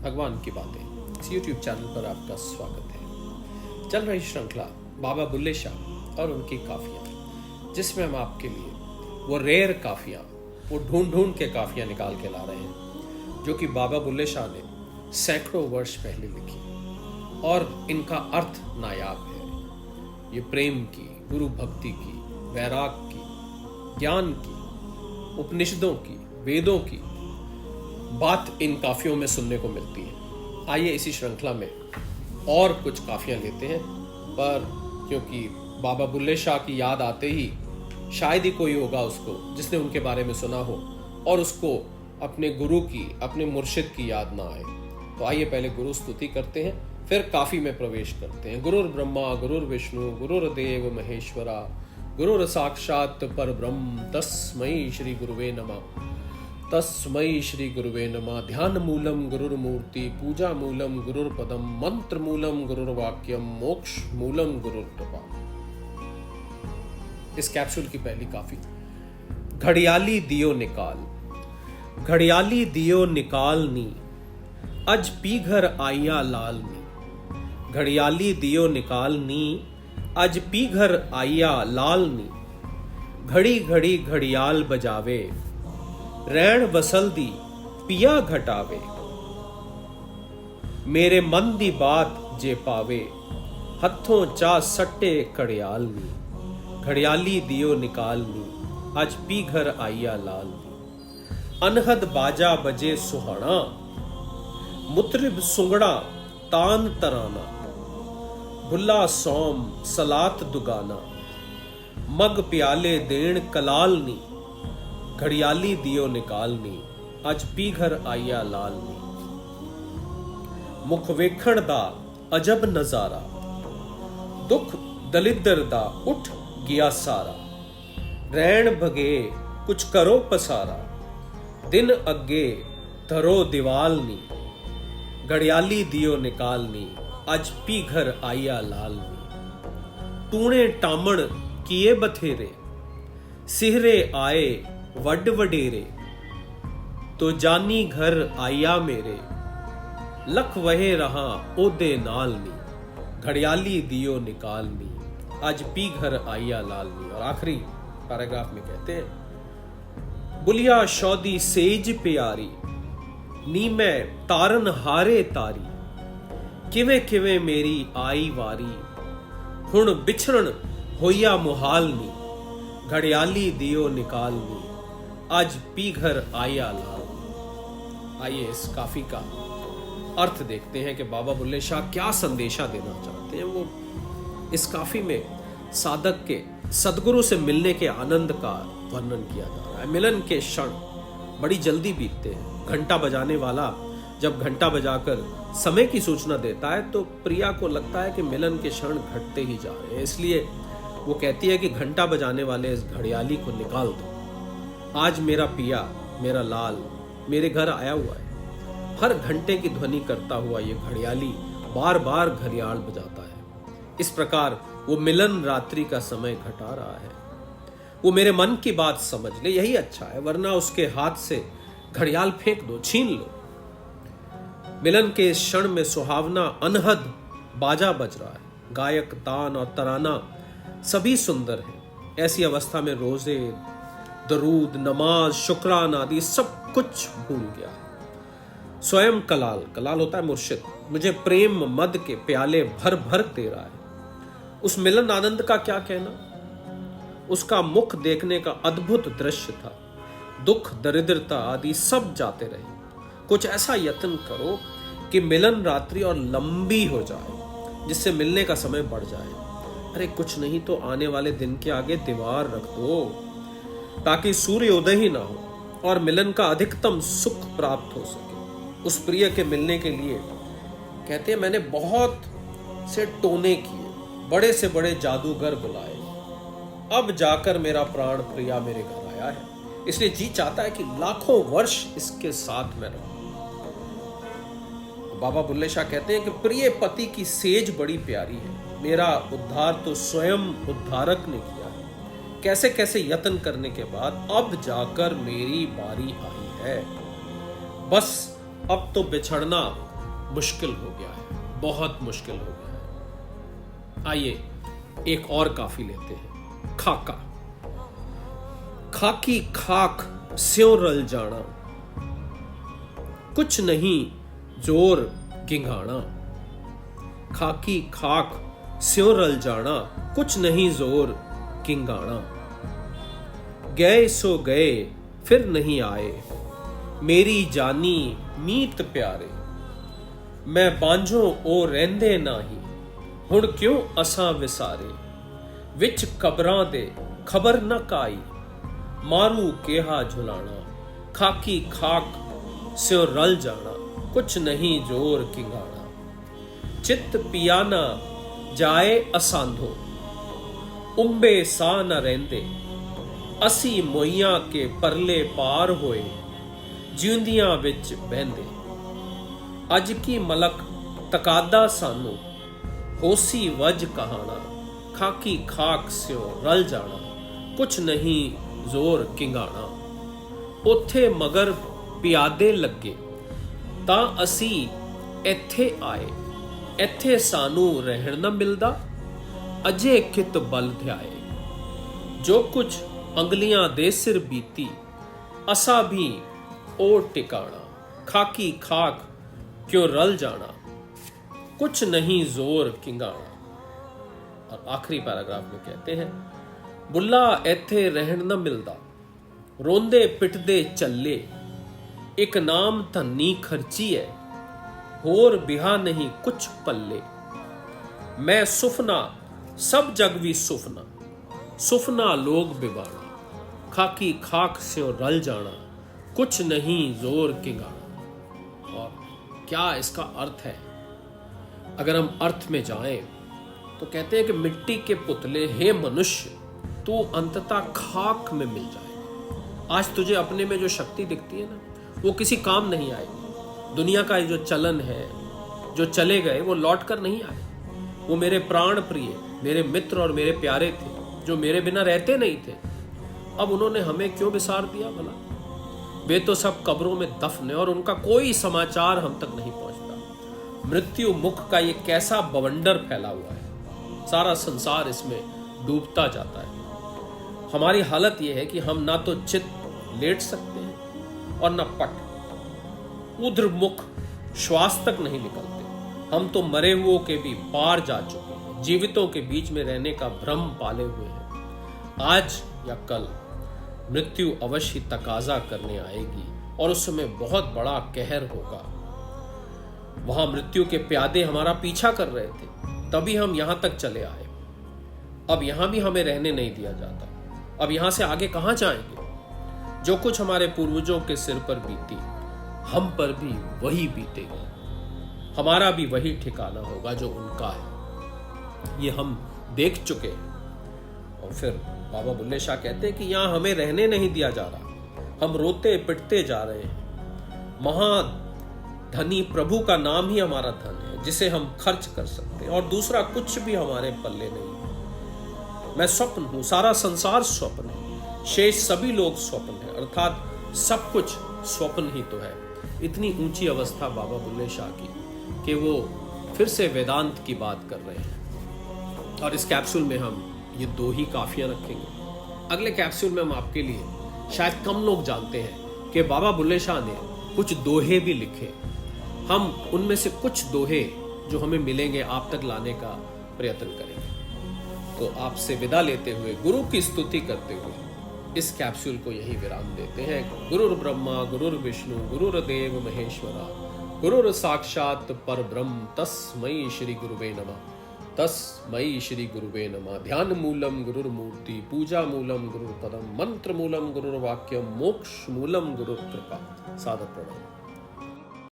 भगवान की बातें इस YouTube चैनल पर आपका स्वागत है। चल रही श्रृंखला बाबा बुल्ले शाह और उनकी काफियाँ, जिसमें हम आपके लिए वो रेयर काफियाँ, वो ढूंढ के काफियाँ निकाल के ला रहे हैं जो कि बाबा बुल्ले शाह ने सैकड़ों वर्ष पहले लिखी और इनका अर्थ नायाब है। ये प्रेम की, गुरु भक्ति की, वैराग की, ज्ञान की, उपनिषदों की, वेदों की बात इन काफियों में सुनने को मिलती है। आइए इसी श्रृंखला में और कुछ काफियां लेते हैं, पर क्योंकि बाबा बुल्ले शाह की याद आते ही शायद ही कोई होगा उसको जिसने उनके बारे में सुना हो और उसको अपने गुरु की, अपने मुर्शिद की याद ना आए। तो आइए पहले गुरु स्तुति करते हैं, फिर काफी में प्रवेश करते हैं। गुरुर् ब्रह्मा गुरुर्विष्णु गुरुर्देव महेश्वरा गुरुर साक्षात परब्रह्म तस्मै श्री गुरुवे नमः। तस्मै श्री गुरुवे नमः। ध्यान मूलम गुरुर्मूर्ति, पूजा मूलम गुरुर्पदम, मंत्र मूलम गुरुर्वाक्यम, मोक्ष मूलम गुरुर्कृपा। इस कैप्सूल की पहली काफी। घड़ियाली दियो निकाल, घड़ियाली दियो निकाल नी, अज पीघर आइया लाल नी। घड़ियाली दियो निकाल नी, अज पीघर आइया लाल नी। घड़ी घड़ी घड़ियाल बजावे, रैण वसल दी पिया घटावे। मेरे मन दी बात जे पावे, हथों चा सट्टे कड़ियाल नी। घड़ियाली दियो निकाल नी, अज पीघर आइया लाल नी। अनहद बाजा बजे सुहाना, मुतरिब सुंगड़ा तान तराना। भुल्ला सौम सलात दुगाना, मग प्याले देण कलाल नी। घड़ियाली दियो निकालनी, अज पीघर आइया लाल नी। मुख वेखण दा अजब नजारा, दुख दलिदर दा उठ गया सारा। रैण भगे कुछ करो पसारा, दिन अगे धरो दीवाल नी। घड़ियाली दियो निकालनी, अज पीघर आइया लाल नी। टूणे टामण किए बथेरे, सिहरे आए वड वडेरे। तो जानी घर आया मेरे, लख वहे रहा ओदे नाल नी। घड़ियाली दियो निकालनी, आज पीघर आइया लाल नी। और आखिरी पैराग्राफ में कहते हैं, बुलिया शौदी सेज प्यारी, नी मैं तारन हारे तारी। किवें किवें मेरी आई वारी, हुण बिछड़न होइया मुहाल नी। घड़ियाली दियो निकालनी, आज पीघर आया लाल। आइए इस काफी का अर्थ देखते हैं कि बाबा बुल्ले शाह क्या संदेशा देना चाहते हैं। वो इस काफी में साधक के सदगुरु से मिलने के आनंद का वर्णन किया जा रहा है। मिलन के क्षण बड़ी जल्दी बीतते हैं। घंटा बजाने वाला जब घंटा बजाकर समय की सूचना देता है तो प्रिया को लगता है कि मिलन के क्षण घटते ही जा रहे हैं। इसलिए वो कहती है कि घंटा बजाने वाले इस घड़ियाली को निकाल दो। आज मेरा पिया, मेरा लाल मेरे घर आया हुआ है। हर घंटे की ध्वनि करता हुआ ये घड़ियाली बार बार घड़ियाल बजाता है। इस प्रकार वो मिलन रात्रि का समय घटा रहा है। वो मेरे मन की बात समझ ले, यही अच्छा है, वरना उसके हाथ से घड़ियाल फेंक दो, छीन लो। मिलन के इस क्षण में सुहावना अनहद बाजा बज रहा है। गायक, तान और तराना सभी सुंदर हैं। ऐसी अवस्था में रोजे, दरूद, नमाज, शुक्रान आदि सब कुछ भूल गया। स्वयं कलाल, कलाल होता है मुर्शिद, मुझे प्रेम मद के प्याले भर भर दे रहा है। उस मिलन आनंद का क्या कहना। उसका मुख देखने का अद्भुत दृश्य था। दुख, दरिद्रता आदि सब जाते रहे। कुछ ऐसा यत्न करो कि मिलन रात्रि और लंबी हो जाए, जिससे मिलने का समय बढ़ जाए। अरे कुछ नहीं तो आने वाले दिन के आगे दीवार रख दो, ताकि सूर्य उदय ही ना हो और मिलन का अधिकतम सुख प्राप्त हो सके। उस प्रिय के मिलने के लिए कहते हैं, मैंने बहुत से टोने किए, बड़े से बड़े जादूगर बुलाए, अब जाकर मेरा प्राण प्रिया मेरे घर आया है। इसलिए जी चाहता है कि लाखों वर्ष इसके साथ में रहूं। बाबा बुल्ले शाह कहते हैं कि प्रिय पति की सेज बड़ी प्यारी है। मेरा उद्धार तो स्वयं उद्धारक ने किया है। कैसे कैसे यत्न करने के बाद अब जाकर मेरी बारी आई है। बस अब तो बिछड़ना मुश्किल हो गया है, बहुत मुश्किल हो गया है। आइए एक और काफी लेते हैं, खाका। खाकी खाक स्यों रल जाना, कुछ नहीं जोर गिंगाना। खाकी खाक स्यों रल जाना, कुछ नहीं जोर गिंगाना। गए सो गए फिर नहीं आए, मेरी जानी मीत प्यारे। मैं बांझो ओ रहंदे नाही, हुण क्यों असां विसारे। विच कबरां दे खबर न काई, मारू केहा झुलाना। खाकी खाक स्यों रल जाना, कुछ नहीं जोर किंगाना। चित पियाना जाए असांधो, उम्बे सा न रहंदे। असी मोइयां के परले पार होए, जिउंदियां विच बहंदे। अज की मलक तकादा सानू, होसी वज कहाना। खाकी खाक स्यों रल जाना, कुछ नहीं जोर किंगाना। उथे मगर पियादे लगे, तां असी इत्थे आए। इत्थे सानू रहन न मिलदा, अजे कित बल ध्याए। जो कुछ अंगलियां दे सिर बीती, असा भी ओ टिकाना। खाकी खाक क्यों रल जाना, कुछ नहीं जोर किंगाना। और आखिरी पैराग्राफ में कहते हैं, बुल्ला इत्थे रहन न मिलदा, रोंदे पिटदे चले। एक नाम धन्नी खर्ची है, होर बिहा नहीं कुछ पल्ले। मैं सुफना सब जग भी सुफना, सुफना लोग बिबाना। खाकी खाक स्यों रल जाना, कुछ नहीं जोर किंगाना। और क्या इसका अर्थ है? अगर हम अर्थ में जाएं तो कहते हैं कि मिट्टी के पुतले, हे मनुष्य, तू अंततः खाक में मिल जाएगा। आज तुझे अपने में जो शक्ति दिखती है ना, वो किसी काम नहीं आएगी। दुनिया का जो चलन है, जो चले गए वो लौट कर नहीं आए। वो मेरे प्राण प्रिय, मेरे मित्र और मेरे प्यारे थे, जो मेरे बिना रहते नहीं थे। अब उन्होंने हमें क्यों विसार दिया भला? वे तो सब कब्रों में दफन है और उनका कोई समाचार हम तक नहीं पहुंचता। मृत्यु मुख का ये कैसा बवंडर फैला हुआ है, सारा संसार इसमें डूबता जाता है। हमारी हालत यह है कि हम ना तो चित लेट सकते हैं और ना पट, उध्र मुख श्वास तक नहीं निकलते। हम तो मरे हुओं के भी पार जा चुके हैं, जीवितों के बीच में रहने का भ्रम पाले हुए हैं। आज या कल मृत्यु अवश्य तकाजा करने आएगी और उस समय बहुत बड़ा कहर होगा। वहां मृत्यु के प्यादे हमारा पीछा कर रहे थे, तभी हम यहां तक चले आए। अब यहां भी हमें रहने नहीं दिया जाता। अब यहां से आगे कहां जाएंगे? जो कुछ हमारे पूर्वजों के सिर पर बीती, हम पर भी वही बीतेगा। हमारा भी वही ठिकाना होगा जो उनका है। ये हम देख चुके हैं। और फिर बाबा बुल्ले शाह कहते हैं कि यहां हमें रहने नहीं दिया जा रहा, हम रोते पिटते जा रहे हैं। महाधनी प्रभु का नाम ही हमारा धन है, जिसे हम खर्च कर सकते हैं, और दूसरा कुछ भी हमारे पल्ले नहीं है। मैं स्वप्न हूं, सारा संसार स्वप्न है, शेष सभी लोग स्वप्न है, अर्थात सब कुछ स्वप्न ही तो है। इतनी ऊंची अवस्था बाबा बुल्ले शाह की कि वो फिर से वेदांत की बात कर रहे हैं। और इस कैप्सूल में हम ये 2 ही काफियां रखेंगे। अगले कैप्सूल में हम आपके लिए, शायद कम लोग जानते हैं कि बाबा बुल्ले शाह ने कुछ दोहे भी लिखे। हम उनमें से कुछ दोहे जो हमें मिलेंगे आप तक लाने का प्रयत्न करेंगे। तो आपसे विदा लेते हुए, गुरु की स्तुति करते हुए इस कैप्सूल को यही विराम देते हैं। गुरुर् ब्रह्मा गुरुर्विष्णु गुरुर्देव महेश्वरा, गुरुर् साक्षात परब्रह्म, तस्मै श्री गुरुवे नमः। तस्मै श्री गुरुवे नमः। ध्यान मूलम गुरुर्मूर्ति, पूजा मूलम गुरुर्पदम, मंत्र मूलम गुरुर्वाक्यम, मोक्ष मूलम गुरुर्कृपा। सादर प्रणाम।